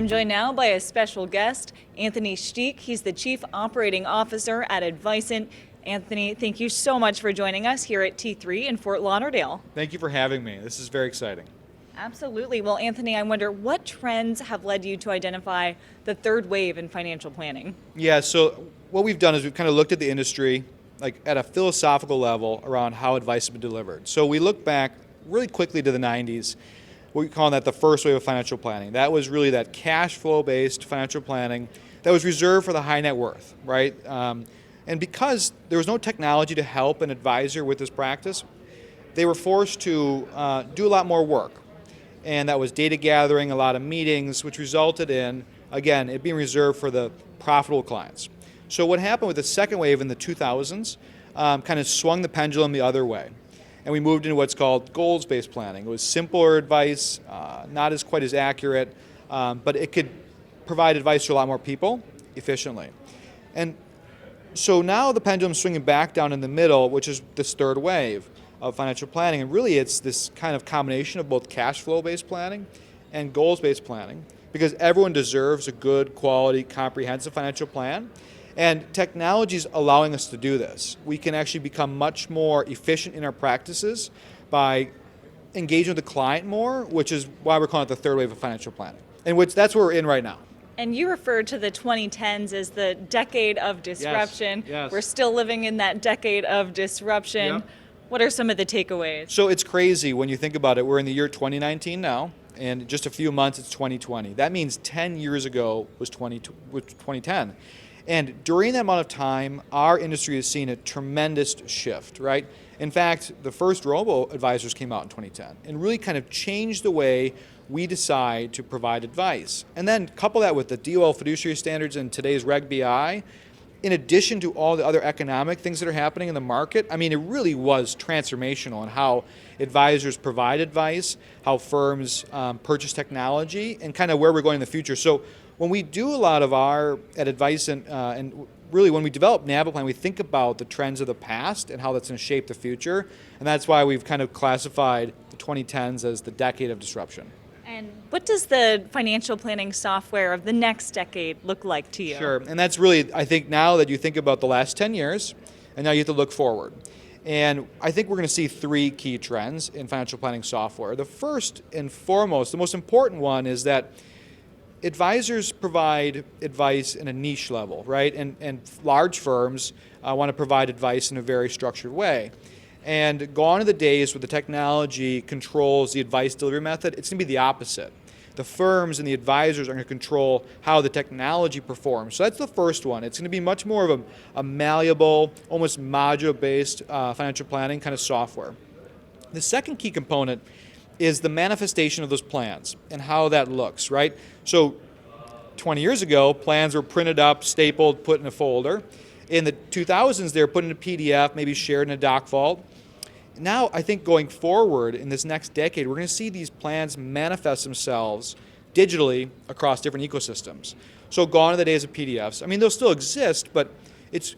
I'm joined now by a special guest, Anthony Stich. He's the Chief Operating Officer at Advicent. Anthony, thank you so much for joining us here at T3 in Fort Lauderdale. Thank you for having me. This is very exciting. Absolutely. Well, Anthony, I wonder what trends have led you to identify the third wave in financial planning? Yeah, so what we've done is we've kind of looked at the industry like at a philosophical level around how advice has been delivered. So we look back really quickly to the 90s. We call that the first wave of financial planning. That was really that cash flow based financial planning that was reserved for the high net worth, right? And because there was no technology to help an advisor with this practice, they were forced to do a lot more work. And that was data gathering, a lot of meetings, which resulted in, again, it being reserved for the profitable clients. So what happened with the second wave in the 2000s kind of swung the pendulum the other way. And we moved into what's called goals-based planning. It was simpler advice, not as quite as accurate, but it could provide advice to a lot more people efficiently. And so now the pendulum's swinging back down in the middle, which is this third wave of financial planning. And really it's this kind of combination of both cash flow-based planning and goals-based planning, because everyone deserves a good, quality, comprehensive financial plan. And technology is allowing us to do this. We can actually become much more efficient in our practices by engaging with the client more, which is why we're calling it the third wave of financial planning. And that's where we're in right now. And you referred to the 2010s as the decade of disruption. Yes. We're still living in that decade of disruption. Yep. What are some of the takeaways? So it's crazy when you think about it. We're in the year 2019 now, and in just a few months it's 2020. That means 10 years ago was 2010. And during that amount of time, our industry has seen a tremendous shift, right? In fact, the first robo-advisors came out in 2010 and really kind of changed the way we decide to provide advice. And then couple that with the DOL fiduciary standards and today's Reg BI, in addition to all the other economic things that are happening in the market, I mean, it really was transformational in how advisors provide advice, how firms purchase technology, and kind of where we're going in the future. So when we do a lot of at Advicent, and really when we develop NaviPlan, we think about the trends of the past and how that's going to shape the future. And that's why we've kind of classified the 2010s as the decade of disruption. And what does the financial planning software of the next decade look like to you? Sure, and that's really, I think now that you think about the last 10 years, and now you have to look forward. And I think we're going to see three key trends in financial planning software. The first and foremost, the most important one is that advisors provide advice in a niche level, right? And large firms want to provide advice in a very structured way. And gone are the days where the technology controls the advice delivery method. It's going to be the opposite. The firms and the advisors are going to control how the technology performs. So that's the first one. It's going to be much more of a malleable, almost module-based financial planning kind of software. The second key component is the manifestation of those plans and how that looks, right? So 20 years ago, plans were printed up, stapled, put in a folder. In the 2000s, they were put in a PDF, maybe shared in a doc vault. Now, I think going forward in this next decade, we're going to see these plans manifest themselves digitally across different ecosystems. So gone are the days of PDFs. I mean, they'll still exist, but it's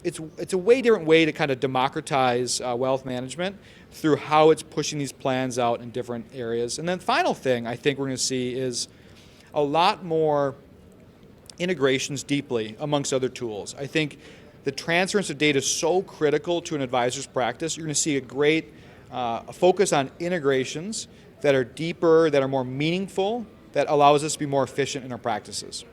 a way different way to kind of democratize wealth management through how it's pushing these plans out in different areas. And then the final thing I think we're going to see is a lot more integrations deeply amongst other tools. I think the transference of data is so critical to an advisor's practice. You're going to see a great focus on integrations that are deeper, that are more meaningful, that allows us to be more efficient in our practices.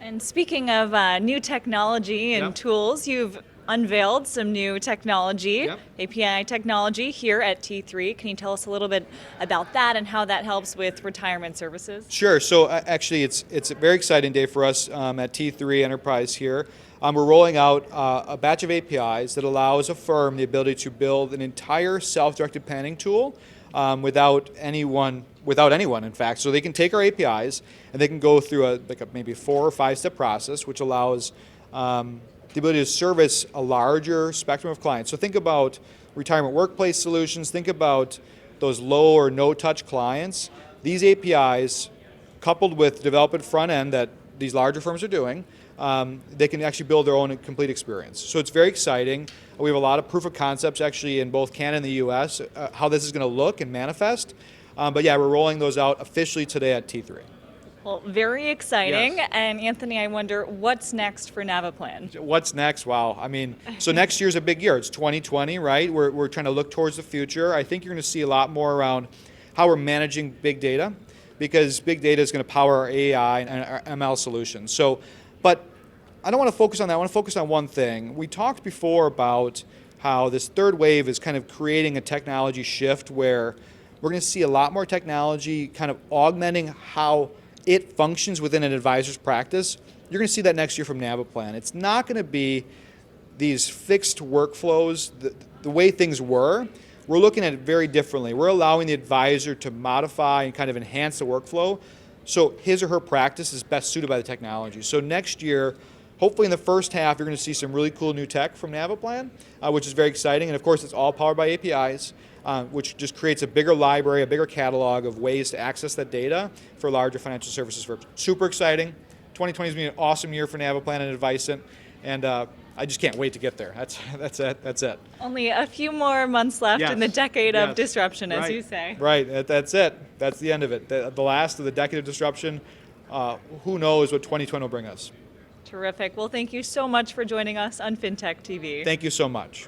And speaking of new technology and tools, you've unveiled some new technology, API technology here at T3. Can you tell us a little bit about that and how that helps with retirement services? Sure. So actually it's a very exciting day for us at T3 Enterprise here. We're rolling out a batch of APIs that allows a firm the ability to build an entire self-directed planning tool without anyone, in fact. So they can take our APIs and they can go through maybe a 4 or 5 step process, which allows the ability to service a larger spectrum of clients. So think about retirement workplace solutions, think about those low or no touch clients. These APIs, coupled with development front end that these larger firms are doing, they can actually build their own complete experience. So it's very exciting. We have a lot of proof of concepts actually in both Canada and the US, how this is going to look and manifest. But yeah, we're rolling those out officially today at T3. Well, very exciting. Yes. And Anthony, I wonder what's next for NaviPlan? What's next? Wow. I mean, so next year's a big year. It's 2020, right? We're trying to look towards the future. I think you're going to see a lot more around how we're managing big data, because big data is going to power our AI and our ML solutions. So, but I don't want to focus on that. I want to focus on one thing. We talked before about how this third wave is kind of creating a technology shift where we're going to see a lot more technology kind of augmenting how it functions within an advisor's practice. You're going to see that next year from NaviPlan. It's not going to be these fixed workflows, the way things were. We're looking at it very differently. We're allowing the advisor to modify and kind of enhance the workflow so his or her practice is best suited by the technology. So next year, hopefully in the first half, you're going to see some really cool new tech from NaviPlan, which is very exciting. And of course, it's all powered by APIs. Which just creates a bigger library, a bigger catalog of ways to access that data for larger financial services firms. Super exciting. 2020 is going to be an awesome year for NaviPlan and Advicent, and I just can't wait to get there. That's it. Only a few more months left in the decade of disruption, as you say. Right, that's it. That's the end of it. The last of the decade of disruption. Who knows what 2020 will bring us. Terrific. Well, thank you so much for joining us on FinTech TV. Thank you so much.